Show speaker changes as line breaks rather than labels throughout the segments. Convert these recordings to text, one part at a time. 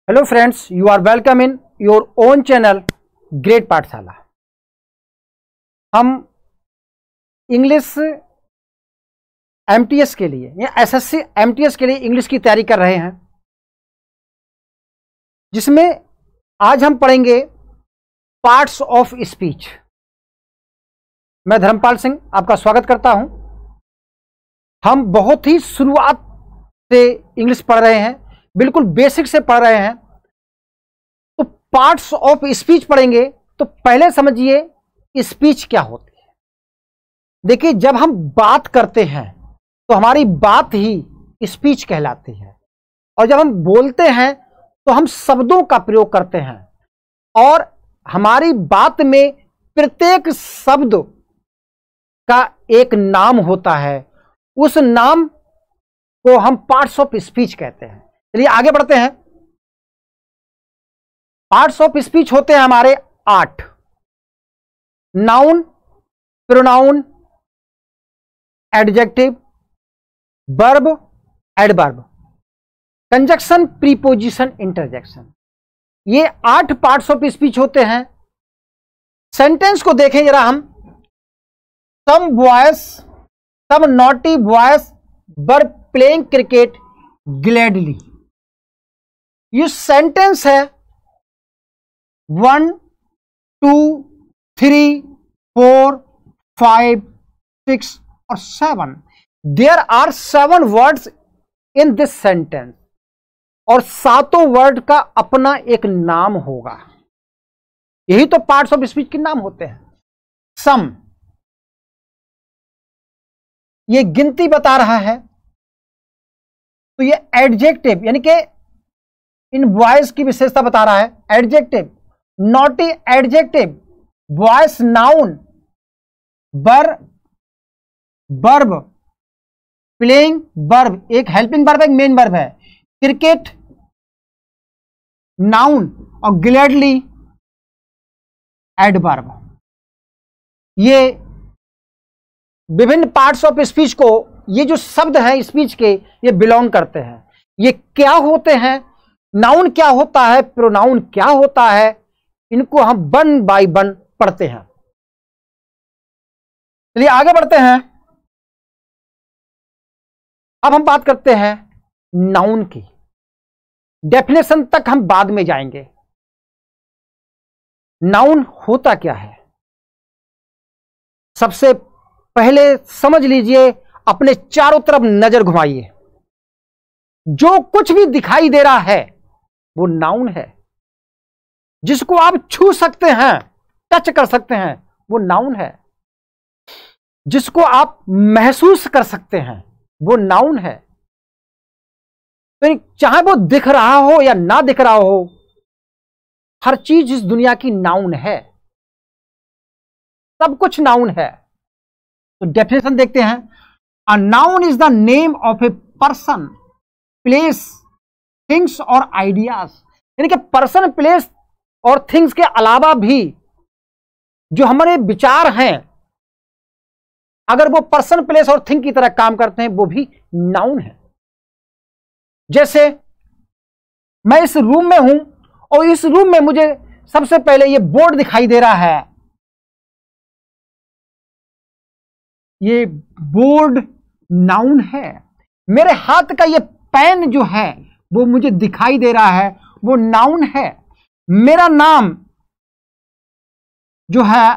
Hello friends, you are welcome in your own channel great Pathshala. हम English MTS के लिए या एसएससी एमटीएस के लिए इंग्लिश की तैयारी कर रहे हैं, जिसमें आज हम पढ़ेंगे पार्ट्स ऑफ स्पीच। मैं धर्मपाल सिंह आपका स्वागत करता हूं। हम बहुत ही शुरुआत से इंग्लिश पढ़ रहे हैं, बिल्कुल बेसिक से पढ़ रहे हैं। तो पार्ट्स ऑफ स्पीच पढ़ेंगे तो पहले समझिए स्पीच क्या होती है। देखिए, जब हम बात करते हैं तो हमारी बात ही स्पीच कहलाती है, और जब हम बोलते हैं तो हम शब्दों का प्रयोग करते हैं, और हमारी बात में प्रत्येक शब्द का एक नाम होता है। उस नाम को हम पार्ट्स ऑफ स्पीच कहते हैं। चलिए आगे बढ़ते हैं। पार्ट्स ऑफ स्पीच होते हैं हमारे 8: noun, pronoun, adjective, verb, adverb, conjunction, preposition, interjection. ये 8 पार्ट्स ऑफ स्पीच होते हैं। सेंटेंस को देखें जरा हम। Some boys, some naughty boys were playing cricket gladly. ये सेंटेंस है 1, 2, 3, 4, 5, 6 और 7। There are 7 words in this sentence, और सातों वर्ड का अपना एक नाम होगा। यही तो पार्ट्स ऑफ स्पीच के नाम होते हैं। सम, ये गिनती बता रहा है, तो ये एडजेक्टिव यानी कि इन बॉयज की विशेषता बता रहा है, adjective. Naughty adjective, boys noun, were verb, playing verb, एक हेल्पिंग वर्ब एक मेन वर्ब है, क्रिकेट नाउन, और ग्लैडली एडवर्ब। ये विभिन्न पार्ट्स ऑफ स्पीच को, ये जो शब्द हैं स्पीच के, ये बिलोंग करते हैं। ये क्या होते हैं? नाउन क्या होता है, प्रोनाउन क्या होता है, इनको हम वन बाय वन पढ़ते हैं। चलिए आगे बढ़ते हैं। अब हम बात करते हैं नाउन की। डेफिनेशन तक हम बाद में जाएंगे। नाउन होता क्या है, सबसे पहले समझ लीजिए। अपने चारों तरफ नजर घुमाइए। जो कुछ भी दिखाई दे रहा है वो नाउन है। जिसको आप छू सकते हैं, टच कर सकते हैं, वो नाउन है। जिसको आप महसूस कर सकते हैं वो नाउन है। तो चाहे वो दिख रहा हो या ना दिख रहा हो, हर चीज इस दुनिया की नाउन है। सब कुछ नाउन है। तो डेफिनेशन देखते हैं। A noun is the name of a person, place, things और आइडियाज। यानी कि पर्सन, प्लेस और थिंग्स के अलावा भी जो हमारे विचार हैं, अगर वो पर्सन, प्लेस और थिंग की तरह काम करते हैं, वो भी नाउन है। जैसे मैं इस रूम में हूं, और इस रूम में मुझे सबसे पहले ये बोर्ड दिखाई दे रहा है। ये बोर्ड नाउन है। मेरे हाथ का ये पेन जो है वो मुझे दिखाई दे रहा है, वो नाउन है। मेरा नाम जो है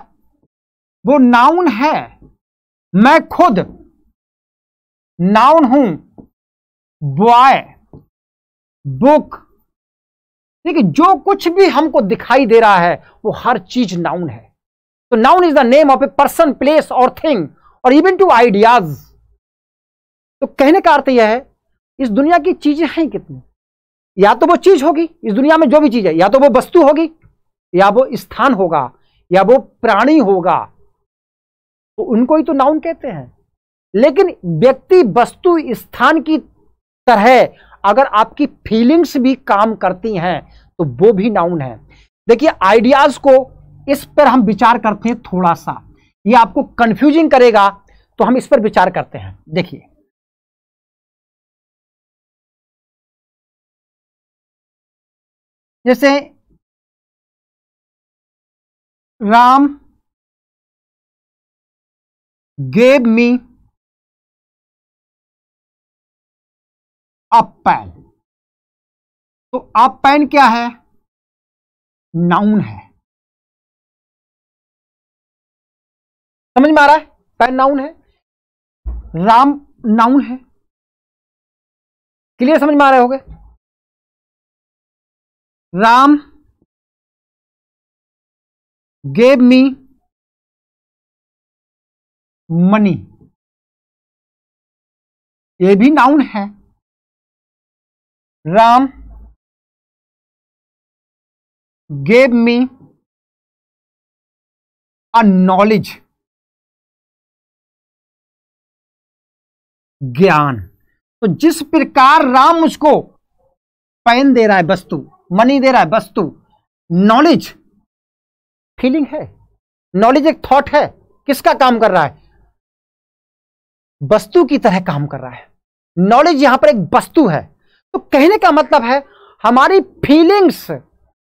वो नाउन है। मैं खुद नाउन हूं। बॉय, बुक, ठीक है। जो कुछ भी हमको दिखाई दे रहा है वो हर चीज नाउन है। तो noun is the name of a person, place और थिंग, और इवन टू आइडियाज। तो कहने का अर्थ यह है, इस दुनिया की चीजें हैं कितनी। या तो वो चीज होगी, इस दुनिया में जो भी चीज है, या तो वो वस्तु होगी, या वो स्थान होगा, या वो प्राणी होगा, तो उनको ही तो नाउन कहते हैं। लेकिन व्यक्ति, वस्तु, स्थान की तरह अगर आपकी फीलिंग्स भी काम करती हैं तो वो भी नाउन है। देखिए, आइडियाज को इस पर हम विचार करते हैं थोड़ा सा, ये आपको कंफ्यूजिंग करेगा, तो हम इस पर विचार करते हैं। देखिए, जैसे राम गेव मी अ पेन। तो अ पेन क्या है? नाउन है। समझ में आ रहा है? पेन नाउन है, राम नाउन है। क्लियर? समझ में आ रहे होगे? राम गेव मी मनी, ये भी नाउन है। Ram gave me a knowledge, ज्ञान। तो जिस प्रकार राम मुझको पेन दे रहा है वस्तु, मनी दे रहा है वस्तु, नॉलेज फीलिंग है, नॉलेज एक थॉट है, किसका काम कर रहा है? वस्तु की तरह काम कर रहा है। नॉलेज यहां पर एक वस्तु है। तो कहने का मतलब है हमारी फीलिंग्स,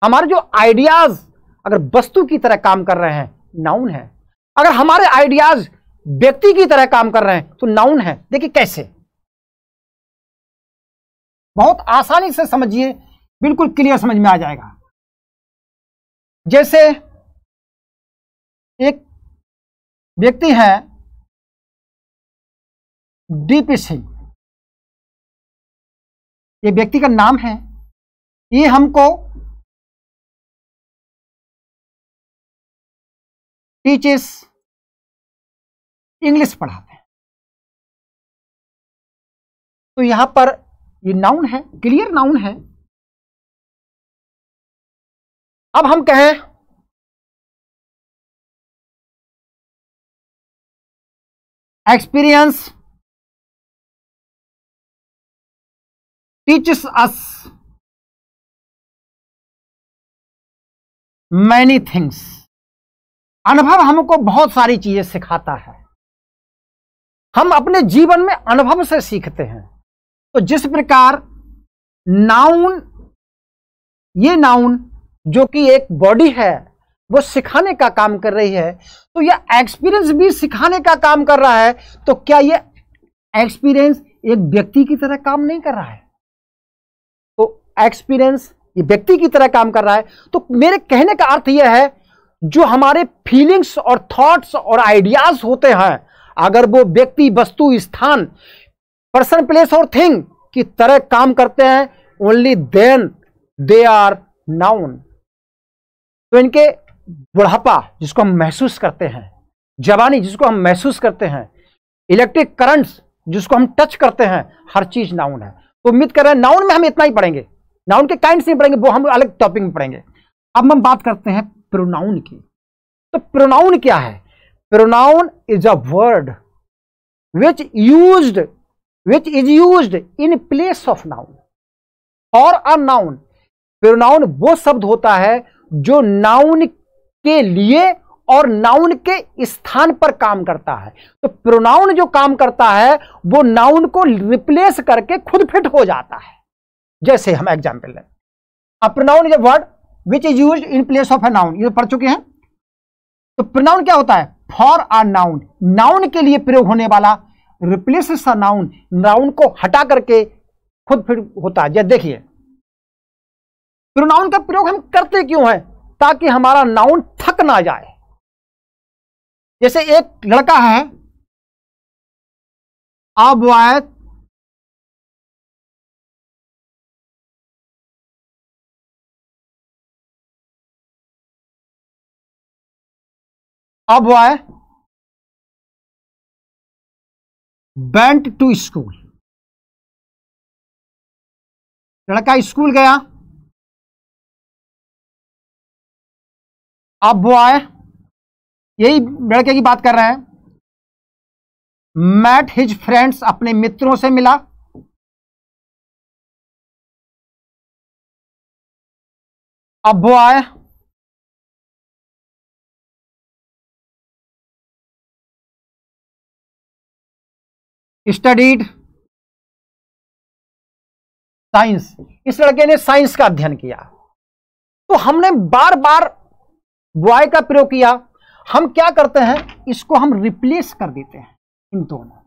हमारे जो आइडियाज अगर वस्तु की तरह काम कर रहे हैं, नाउन है। अगर हमारे आइडियाज व्यक्ति की तरह काम कर रहे हैं तो नाउन है। देखिए कैसे, बहुत आसानी से समझिए, बिल्कुल क्लियर समझ में आ जाएगा। जैसे एक व्यक्ति है डीपी सिंह, ये व्यक्ति का नाम है। ये हमको टीचर्स इंग्लिश पढ़ाते हैं। तो यहां पर ये नाउन है, क्लियर नाउन है। अब हम कहें experience teaches us many things, अनुभव हमको बहुत सारी चीजें सिखाता है। हम अपने जीवन में अनुभव से सीखते हैं। तो जिस प्रकार नाउन, ये नाउन जो कि एक बॉडी है, वो सिखाने का काम कर रही है, तो यह एक्सपीरियंस भी सिखाने का काम कर रहा है। तो क्या यह एक्सपीरियंस एक व्यक्ति की तरह काम नहीं कर रहा है? तो एक्सपीरियंस ये व्यक्ति की तरह काम कर रहा है। तो मेरे कहने का अर्थ यह है, जो हमारे फीलिंग्स और थॉट्स और आइडियाज होते हैं, अगर वो व्यक्ति, वस्तु, स्थान, पर्सन, प्लेस और थिंग की तरह काम करते हैं, only then they are noun. तो इनके बुढ़ापा जिसको हम महसूस करते हैं, जवानी जिसको हम महसूस करते हैं, इलेक्ट्रिक करंट्स जिसको हम टच करते हैं, हर चीज नाउन है। तो उम्मीद कर रहे हैं नाउन में हम इतना ही पढ़ेंगे, नाउन के काइंड्स नहीं पढ़ेंगे, वो हम अलग टॉपिक में पढ़ेंगे। अब हम बात करते हैं प्रोनाउन की। तो प्रोनाउन क्या है? Pronoun is a word which is used in place of noun or a noun। Pronoun वो शब्द होता है जो नाउन के लिए और नाउन के स्थान पर काम करता है। तो प्रोनाउन जो काम करता है वो नाउन को रिप्लेस करके खुद फिट हो जाता है। जैसे हम एग्जांपल लें, a pronoun is a word which is used in place of a noun, ये पढ़ चुके हैं। तो प्रोनाउन क्या होता है? फॉर अ नाउन, नाउन के लिए प्रयोग होने वाला, रिप्लेसेस अ नाउन, नाउन को हटा करके खुद फिट होता है। जैसे देखिए, प्रोनाउन का प्रयोग हम करते क्यों हैं? ताकि हमारा नाउन थक ना जाए। जैसे एक लड़का है, a boy went to school, लड़का स्कूल गया। अब बॉय, यही लड़के की बात कर रहे हैं, मैट हिज फ्रेंड्स, अपने मित्रों से मिला। अब बॉय स्टडीड साइंस, इस लड़के ने साइंस का अध्ययन किया। तो हमने बार बार बॉय का प्रयोग किया। हम क्या करते हैं, इसको हम रिप्लेस कर देते हैं इन दोनों,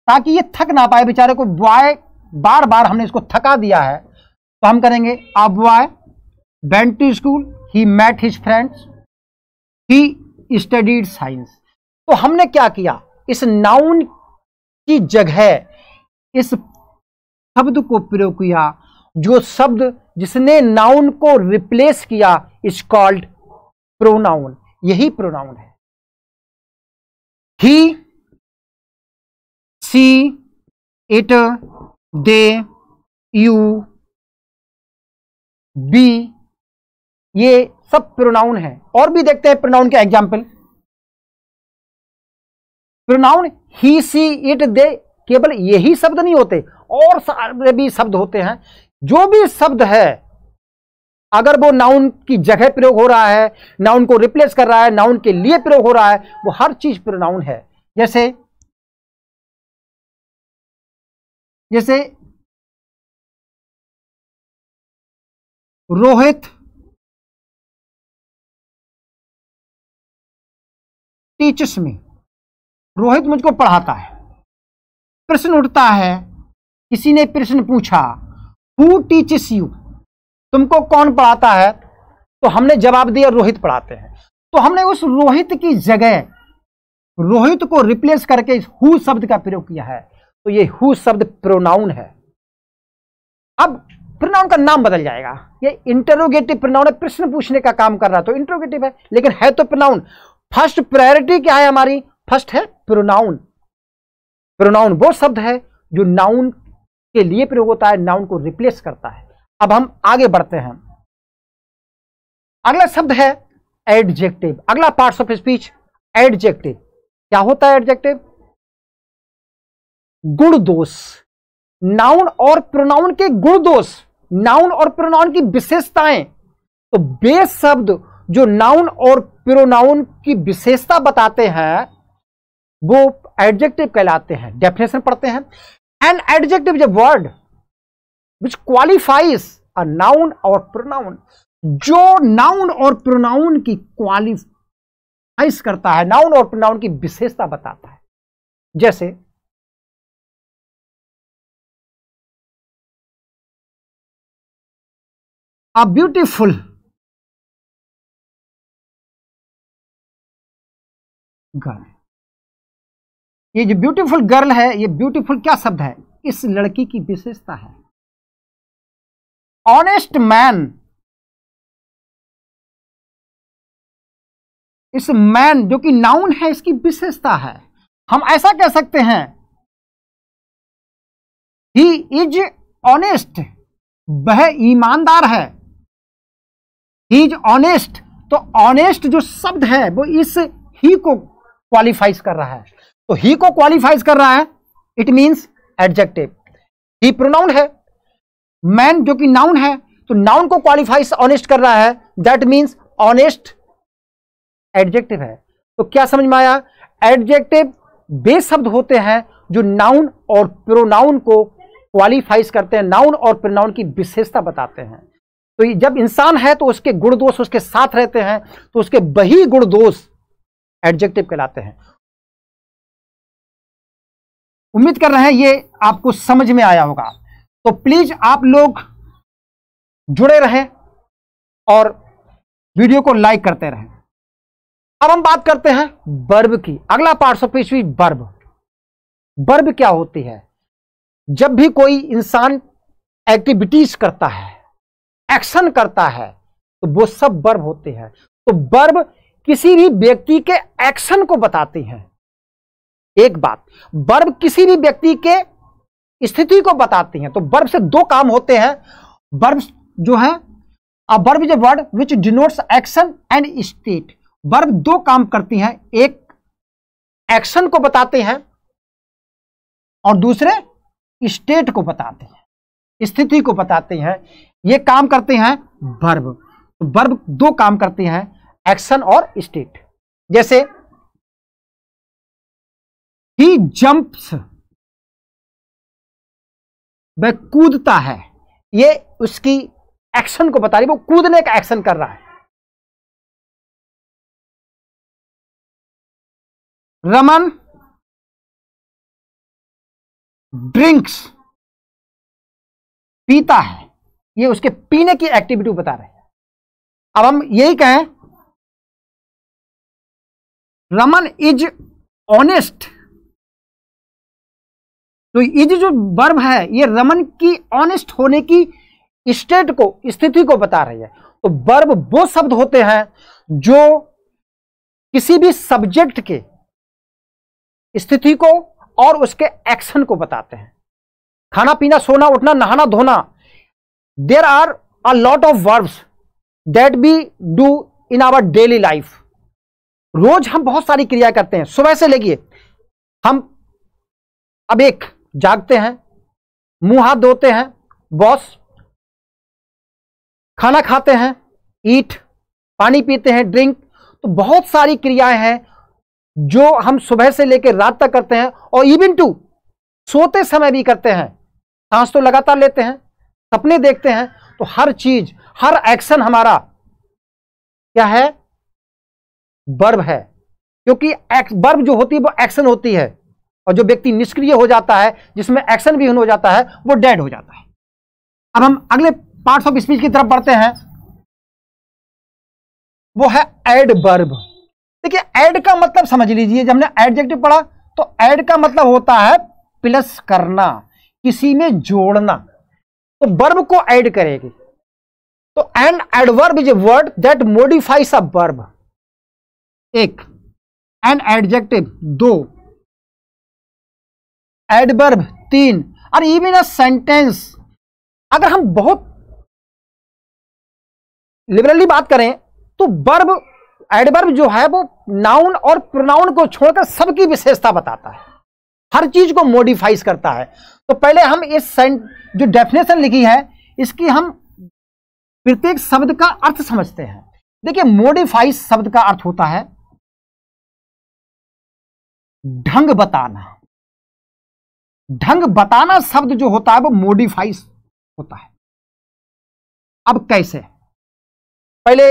ताकि ये थक ना पाए बेचारे को। बॉय बार बार हमने इसको थका दिया है, तो हम करेंगे a boy went to school, he met his friends, he studied science. तो हमने क्या किया, इस नाउन की जगह इस शब्द को प्रयोग किया। जो शब्द जिसने नाउन को रिप्लेस किया इज कॉल्ड प्रोनाउन। यही प्रोनाउन है। ही, she, it, they, you, B, ये सब प्रोनाउन है। और भी देखते हैं प्रोनाउन के example. Pronoun he, she, it, they केवल यही शब्द नहीं होते, और सारे भी शब्द होते हैं। जो भी शब्द है अगर वो नाउन की जगह प्रयोग हो रहा है, नाउन को रिप्लेस कर रहा है, नाउन के लिए प्रयोग हो रहा है, वो हर चीज प्रोनाउन है। जैसे रोहित टीचर्स मी, रोहित मुझको पढ़ाता है। प्रश्न उठता है, किसी ने प्रश्न पूछा हु टीचेस यू, तुमको कौन पढ़ाता है? तो हमने जवाब दिया रोहित पढ़ाते हैं। तो हमने उस रोहित की जगह रोहित को रिप्लेस करके हु शब्द का प्रयोग किया है। तो ये हु शब्द प्रोनाउन है। अब प्रोनाउन का नाम बदल जाएगा। ये इंटरोगेटिव प्रोनाउन है, प्रश्न पूछने का काम कर रहा है तो इंटरोगेटिव है, लेकिन है तो प्रोनाउन। फर्स्ट प्रायोरिटी क्या है हमारी? फर्स्ट है प्रोनाउन। प्रोनाउन वो शब्द है जो नाउन के लिए प्रयोग होता है, नाउन को रिप्लेस करता है। अब हम आगे बढ़ते हैं। अगला शब्द है एडजेक्टिव। अगला पार्ट्स ऑफ स्पीच एडजेक्टिव। क्या होता है एडजेक्टिव? गुण दोष। नाउन और प्रोनाउन के गुण दोष, नाउन और प्रोनाउन की विशेषताएं। तो बेस शब्द जो नाउन और प्रोनाउन की विशेषता बताते हैं वो एडजेक्टिव कहलाते हैं। डेफिनेशन पढ़ते हैं। An adjective is a word which qualifies a noun और प्रोनाउन। जो नाउन और प्रोनाउन की क्वालिफाइज करता है, नाउन और प्रोनाउन की विशेषता बताता है। जैसे अ ब्यूटीफुल गर्ल। ये जो ब्यूटीफुल गर्ल है, ये ब्यूटीफुल क्या शब्द है? इस लड़की की विशेषता है। ऑनेस्ट मैन, इस मैन जो कि नाउन है इसकी विशेषता है। हम ऐसा कह सकते हैं ही इज ऑनेस्ट, वह ईमानदार है। ही इज ऑनेस्ट, तो ऑनेस्ट जो शब्द है वो इस ही को क्वालिफाइज कर रहा है। तो ही को क्वालिफाइज कर रहा है, it means adjective. He pronoun है, मैन जो कि नाउन है, तो नाउन को क्वालिफाइज ऑनेस्ट कर रहा है, दैट मींस ऑनेस्ट एडजेक्टिव है। तो क्या समझ में आया? एडजेक्टिव वे शब्द होते हैं जो नाउन और प्रोनाउन को क्वालिफाइज करते हैं, नाउन और प्रोनाउन की विशेषता बताते हैं। तो जब इंसान है तो उसके गुण दोष उसके साथ रहते हैं, तो उसके वही गुण दोष एडजेक्टिव कहलाते हैं। उम्मीद कर रहे हैं ये आपको समझ में आया होगा। तो प्लीज आप लोग जुड़े रहें और वीडियो को लाइक करते रहें। अब हम बात करते हैं वर्ब की। अगला part of speech verb. Verb क्या होती है? जब भी कोई इंसान एक्टिविटीज करता है, एक्शन करता है, तो वो सब वर्ब होते हैं। तो वर्ब किसी भी व्यक्ति के एक्शन को बताती हैं। एक बात, वर्ब किसी भी व्यक्ति के स्थिति को बताती हैं। तो वर्ब से दो काम होते हैं। वर्ब जो है, a verb is a word which denotes action and state. Verb दो काम करती हैं, एक एक्शन को बताते हैं और दूसरे स्टेट को बताते हैं, स्थिति को बताते हैं। ये काम करते हैं वर्ब। तो वर्ब दो काम करते हैं, एक्शन और स्टेट। जैसे ही जंप्स, वह कूदता है, ये उसकी एक्शन को बता रही है, वो कूदने का एक्शन कर रहा है। रमन ड्रिंक्स, पीता है, ये उसके पीने की एक्टिविटी बता रहे हैं। अब हम यही कहें रमन इज ऑनेस्ट, तो इज जो वर्ब है ये रमन की ऑनेस्ट होने की स्टेट को, स्थिति को बता रही है। तो वर्ब वो शब्द होते हैं जो किसी भी सब्जेक्ट के स्थिति को और उसके एक्शन को बताते हैं। खाना पीना, सोना उठना, नहाना धोना, there are a lot of verbs that we do in our daily life. रोज हम बहुत सारी क्रिया करते हैं। सुबह से लेके हम अब एक जागते हैं, मुंह हाथ धोते हैं, वॉश, खाना खाते हैं, ईट, पानी पीते हैं, ड्रिंक। तो बहुत सारी क्रियाएं हैं जो हम सुबह से लेकर रात तक करते हैं, और इवन टू सोते समय भी करते हैं। सांस तो लगातार लेते हैं, सपने देखते हैं। तो हर चीज, हर एक्शन हमारा क्या है? वर्ब है। क्योंकि वर्ब जो होती है वो एक्शन होती है, और जो व्यक्ति निष्क्रिय हो जाता है, जिसमें एक्शन भी हो जाता है, वो डेड हो जाता है। अब हम अगले पार्ट्स ऑफ स्पीच की तरफ बढ़ते हैं, वो है एडवर्ब। देखिए ऐड का मतलब समझ लीजिए, जब हमने एडजेक्टिव पढ़ा तो ऐड का मतलब होता है प्लस करना, किसी में जोड़ना। तो वर्ब को ऐड करेगी। तो an adverb is a word that modifies a verb. एक, एन एडजेक्टिव दो, एडवर्ब तीन, और इवन अ सेंटेंस। अगर हम बहुत लिबरली बात करें तो वर्ब, एडवर्ब जो है वो नाउन और प्रोनाउन को छोड़कर सबकी विशेषता बताता है, हर चीज को मॉडिफाइज करता है। तो पहले हम इस जो डेफिनेशन लिखी है इसकी हम प्रत्येक शब्द का अर्थ समझते हैं। देखिए मॉडिफाइज शब्द का अर्थ होता है ढंग बताना। ढंग बताना शब्द जो होता है वो मॉडिफाइज होता है। अब कैसे? पहले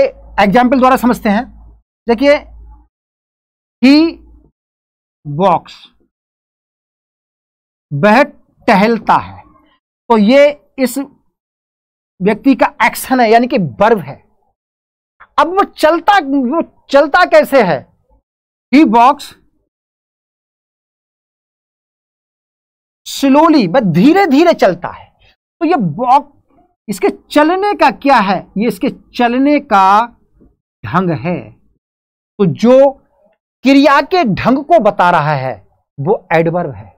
एग्जाम्पल द्वारा समझते हैं। देखिए, ही वॉक्स, वह टहलता है। तो ये इस व्यक्ति का एक्शन है, यानी कि वर्ब है। अब वो चलता कैसे है? ही वॉक्स स्लोली, वह धीरे धीरे चलता है। तो ये वॉक, इसके चलने का क्या है? ये इसके चलने का ढंग है। तो जो क्रिया के ढंग को बता रहा है वो एडवर्ब है।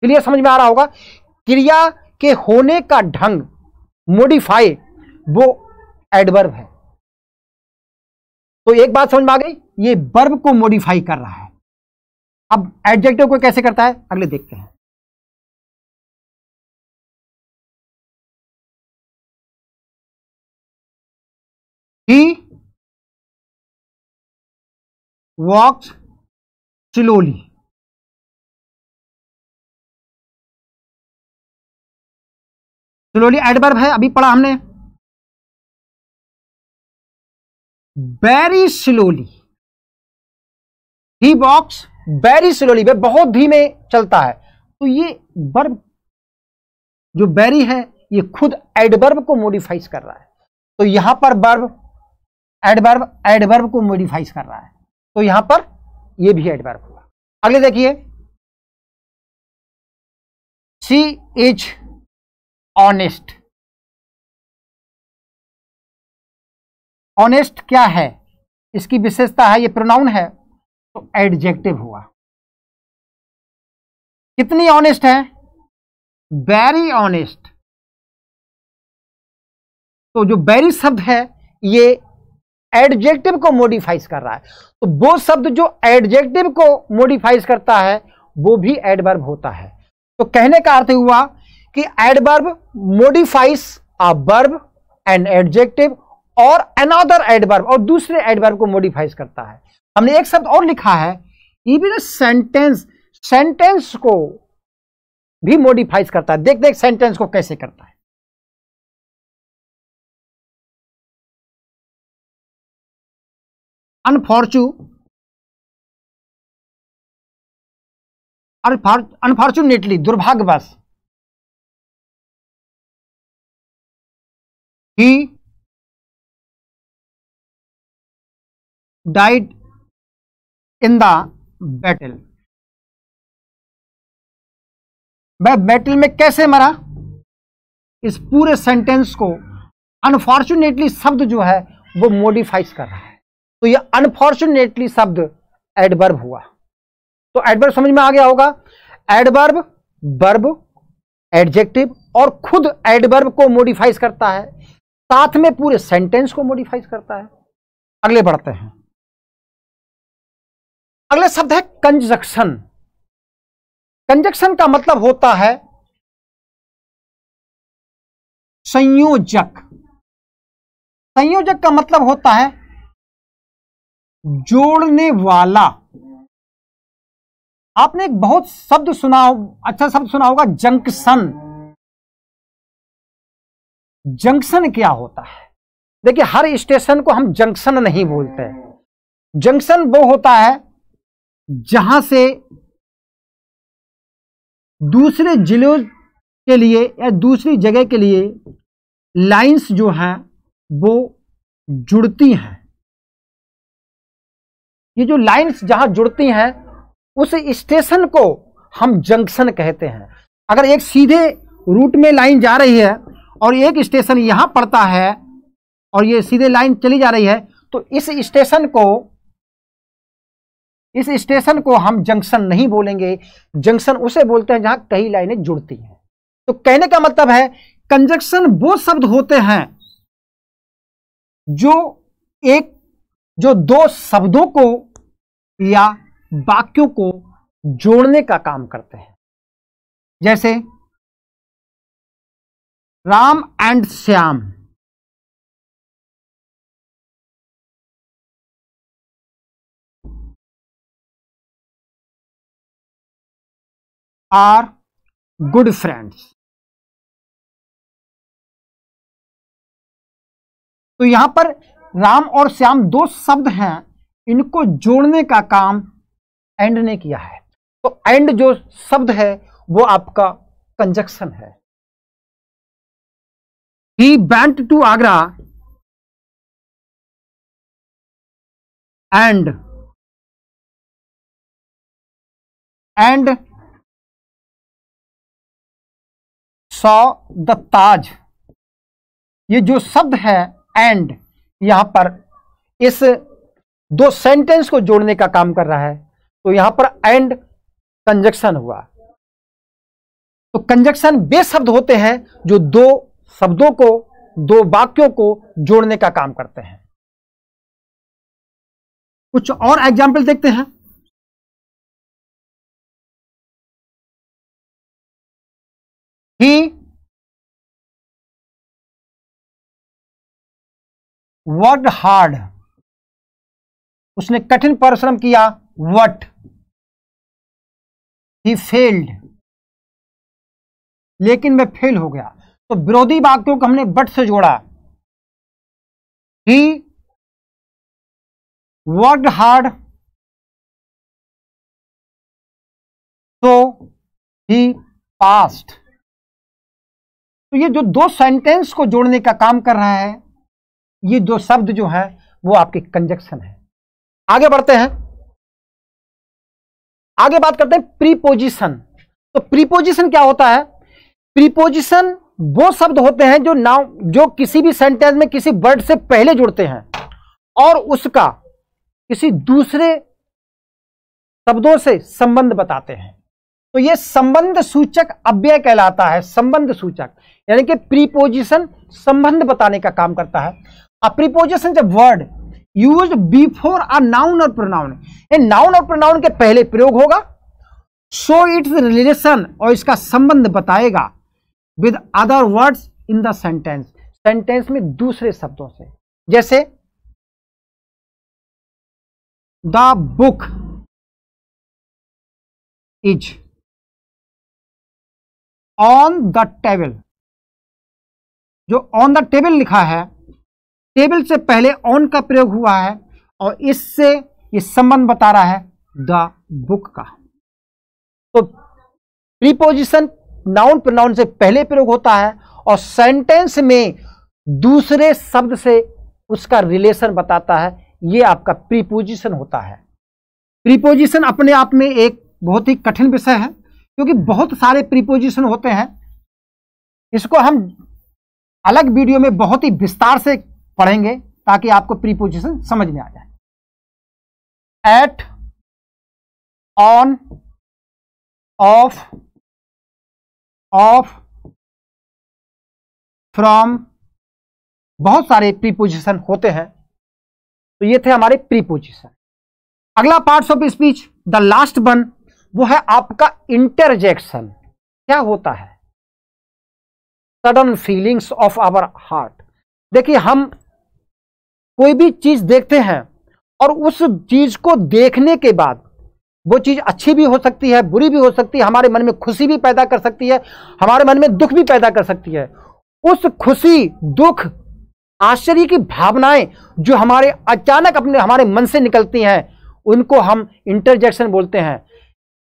क्लियर समझ में आ रहा होगा? क्रिया के होने का ढंग, मॉडिफाई, वो एडवर्ब है। तो एक बात समझ में आ गई, ये वर्ब को मॉडिफाई कर रहा है। अब एडजेक्टिव को कैसे करता है अगले देखते हैं। He walks slowly. Slowly adverb है, अभी पढ़ा हमने। वेरी स्लोली, ही वॉक्स वेरी स्लोली, वह बहुत धीमे चलता है। तो ये वर्ब जो वेरी है ये खुद एडवर्ब को मॉडिफाइज कर रहा है। तो यहां पर वर्ब एडवर्ब एडवर्ब को मॉडिफाइज कर रहा है, तो यहां पर ये भी एडवर्ब हुआ। अगले देखिए, शी इज ऑनेस्ट। ऑनेस्ट क्या है? इसकी विशेषता है, ये प्रोनाउन है, तो एडजेक्टिव हुआ। कितनी ऑनेस्ट है? Very honest. तो जो वेरी शब्द है ये एडजेक्टिव को मॉडिफाइज कर रहा है। तो वो शब्द जो एडजेक्टिव को मॉडिफाइज करता है वो भी एडवर्ब होता है। तो कहने का अर्थ हुआ कि adverb modifies a verb and adjective और अनदर एडवर्ब, और दूसरे एडवर्ब को मॉडिफाइज करता है। हमने एक शब्द और लिखा है, इवन सेंटेंस, सेंटेंस को भी मॉडिफाइज करता है। देख सेंटेंस को कैसे करता है। अनफॉर्चुनेटली, दुर्भाग्यवश, he died in the battle. वह बैटल में कैसे मरा? इस पूरे सेंटेंस को अनफॉर्चुनेटली शब्द जो है वो मॉडिफाइज कर रहा है, तो ये अनफॉर्चुनेटली शब्द एडवर्ब हुआ। तो एडवर्ब समझ में आ गया होगा। एडवर्ब वर्ब, एडजेक्टिव और खुद एडवर्ब को मॉडिफाइज करता है, साथ में पूरे सेंटेंस को मॉडिफाइज करता है। अगले बढ़ते हैं। अगले शब्द है कंजक्शन। कंजक्शन का मतलब होता है संयोजक। संयोजक का मतलब होता है जोड़ने वाला। आपने एक बहुत शब्द सुना, अच्छा शब्द सुना होगा, जंक्शन। जंक्शन क्या होता है? देखिए, हर स्टेशन को हम जंक्शन नहीं बोलते। जंक्शन वो होता है जहां से दूसरे जिलों के लिए या दूसरी जगह के लिए लाइंस जो हैं वो जुड़ती हैं। ये जो लाइंस जहां जुड़ती हैं उस स्टेशन को हम जंक्शन कहते हैं। अगर एक सीधे रूट में लाइन जा रही है और एक स्टेशन यहां पड़ता है और ये सीधे लाइन चली जा रही है, तो इस स्टेशन को हम जंक्शन नहीं बोलेंगे। जंक्शन उसे बोलते हैं जहां कई लाइनें जुड़ती हैं। तो कहने का मतलब है कंजक्शन वो शब्द होते हैं जो दो शब्दों को या वाक्यों को जोड़ने का काम करते हैं। जैसे Ram and Shyam, are good friends. तो यहां पर राम और श्याम दो शब्द हैं, इनको जोड़ने का काम एंड ने किया है। तो एंड जो शब्द है वो आपका कंजक्शन है। He went to Agra and saw the Taj. ये जो शब्द है एंड, यहां पर इस दो सेंटेंस को जोड़ने का काम कर रहा है, तो यहां पर एंड कंजक्शन हुआ। तो कंजक्शन वे शब्द होते हैं जो दो शब्दों को, दो वाक्यों को जोड़ने का काम करते हैं। कुछ और एग्जाम्पल देखते हैं। ही वर्कड हार्ड, उसने कठिन परिश्रम किया। वट ही फेल्ड, लेकिन वह फेल हो गया। तो विरोधी वाक्यों को हमने बट से जोड़ा। ही वर्कड हार्ड तो ही पास्ड। तो ये जो दो सेंटेंस को जोड़ने का काम कर रहा है, ये दो शब्द जो है वो आपके कंजक्शन है। आगे बढ़ते हैं, आगे बात करते हैं प्रीपोजिशन। तो प्रीपोजिशन क्या होता है? प्रीपोजिशन वो शब्द होते हैं जो किसी भी सेंटेंस में किसी वर्ड से पहले जुड़ते हैं और उसका किसी दूसरे शब्दों से संबंध बताते हैं। तो ये संबंध सूचक अव्यय कहलाता है। संबंध सूचक यानी कि प्रीपोजिशन संबंध बताने का काम करता है। अ preposition is a word used before a noun और प्रोनाउन। ये नाउन और प्रोनाउन के पहले प्रयोग होगा। शो इट्स रिलेशन, और इसका संबंध बताएगा with other words in the sentence, sentence में दूसरे शब्दों से। जैसे the book is on the table. जो ऑन द टेबल लिखा है, टेबल से पहले ऑन का प्रयोग हुआ है और इससे ये संबंध बता रहा है द बुक का। तो प्रीपोजिशन नाउन प्रोनाउन से पहले प्रयोग होता है और सेंटेंस में दूसरे शब्द से उसका रिलेशन बताता है, ये आपका प्रीपोजिशन होता है। प्रीपोजिशन अपने आप में एक बहुत ही कठिन विषय है, क्योंकि बहुत सारे प्रीपोजिशन होते हैं। इसको हम अलग वीडियो में बहुत ही विस्तार से पढ़ेंगे ताकि आपको प्रीपोजिशन समझ में आ जाए। एट, ऑन, ऑफ, फ्रॉम, बहुत सारे प्रीपोजिशन होते हैं। तो ये थे हमारे प्रीपोजिशन। अगला parts of speech, the last one, वो है आपका इंटरजेक्शन। क्या होता है? Sudden feelings of our heart. देखिए, हम कोई भी चीज देखते हैं और उस चीज को देखने के बाद वो चीज अच्छी भी हो सकती है, बुरी भी हो सकती है, हमारे मन में खुशी भी पैदा कर सकती है, हमारे मन में दुख भी पैदा कर सकती है। उस खुशी, दुख, आश्चर्य की भावनाएं जो हमारे अचानक हमारे मन से निकलती हैं, उनको हम इंटरजेक्शन बोलते हैं।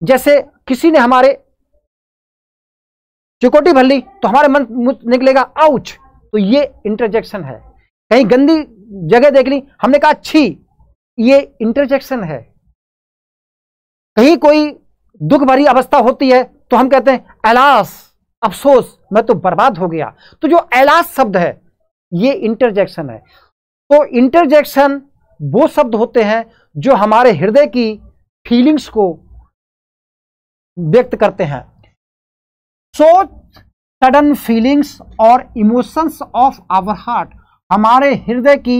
जैसे किसी ने हमारे चिकोटी भर ली तो हमारे मन निकलेगा आउच, तो ये इंटरजेक्शन है। कहीं गंदी जगह देख ली, हमने कहा छी, ये इंटरजेक्शन है। कहीं कोई दुख भरी अवस्था होती है तो हम कहते हैं एलास, अफसोस, मैं तो बर्बाद हो गया। तो जो एलास शब्द है ये इंटरजेक्शन है। तो इंटरजेक्शन वो शब्द होते हैं जो हमारे हृदय की फीलिंग्स को व्यक्त करते हैं। सो सडन फीलिंग्स और इमोशंस ऑफ आवर हार्ट, हमारे हृदय की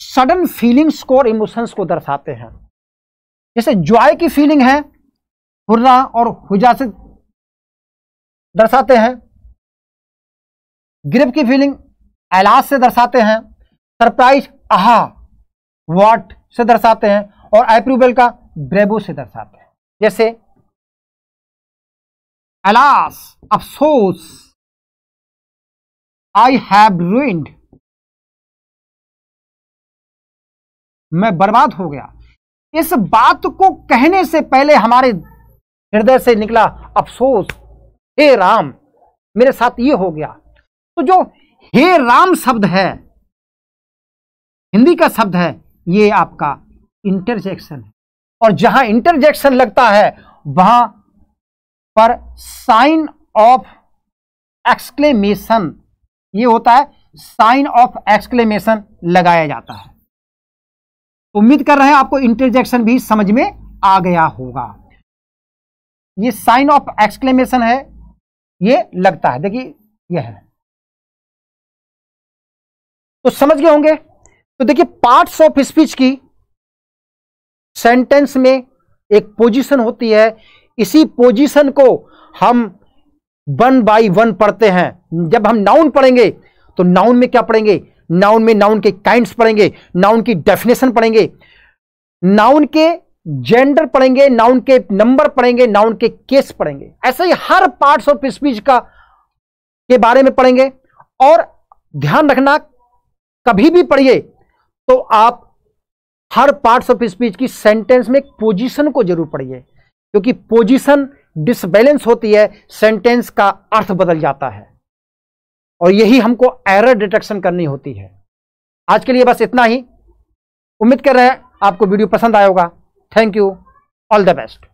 सडन फीलिंग्स को और इमोशंस को दर्शाते हैं। जैसे जॉय की फीलिंग है, हुर्रा और हुजा से दर्शाते हैं। ग्रिप की फीलिंग एलास से दर्शाते हैं। सरप्राइज, आहा, व्हाट से दर्शाते हैं। और अप्रूवल का ब्रेवो से दर्शाते हैं। जैसे एलास, अफसोस, आई हैव रूइंड, मैं बर्बाद हो गया। इस बात को कहने से पहले हमारे हृदय से निकला अफसोस, हे राम, मेरे साथ ये हो गया। तो जो हे राम शब्द है, हिंदी का शब्द है, ये आपका इंटरजेक्शन है। और जहां इंटरजेक्शन लगता है वहां पर साइन ऑफ एक्सक्लेमेशन, ये होता है साइन ऑफ एक्सक्लेमेशन लगाया जाता है। उम्मीद कर रहे हैं आपको इंटरजेक्शन भी समझ में आ गया होगा। ये साइन ऑफ एक्सक्लेमेशन है, ये लगता है, देखिए ये है। तो समझ गए होंगे। तो देखिए, पार्ट्स ऑफ स्पीच की सेंटेंस में एक पोजीशन होती है। इसी पोजीशन को हम 1 बाय 1 पढ़ते हैं। जब हम नाउन पढ़ेंगे तो नाउन में क्या पढ़ेंगे? नाउन में नाउन के काइंड्स पढ़ेंगे, नाउन की डेफिनेशन पढ़ेंगे, नाउन के जेंडर पढ़ेंगे, नाउन के नंबर पढ़ेंगे, नाउन के केस पढ़ेंगे। ऐसे ही हर पार्ट्स ऑफ स्पीच के बारे में पढ़ेंगे। और ध्यान रखना, कभी भी पढ़िए तो आप हर पार्ट्स ऑफ स्पीच की सेंटेंस में पोजीशन को जरूर पढ़िए, क्योंकि पोजीशन डिसबैलेंस होती है, सेंटेंस का अर्थ बदल जाता है। और यही हमको एरर डिटेक्शन करनी होती है। आज के लिए बस इतना ही। उम्मीद कर रहे हैं आपको वीडियो पसंद आया होगा। Thank you, all the best.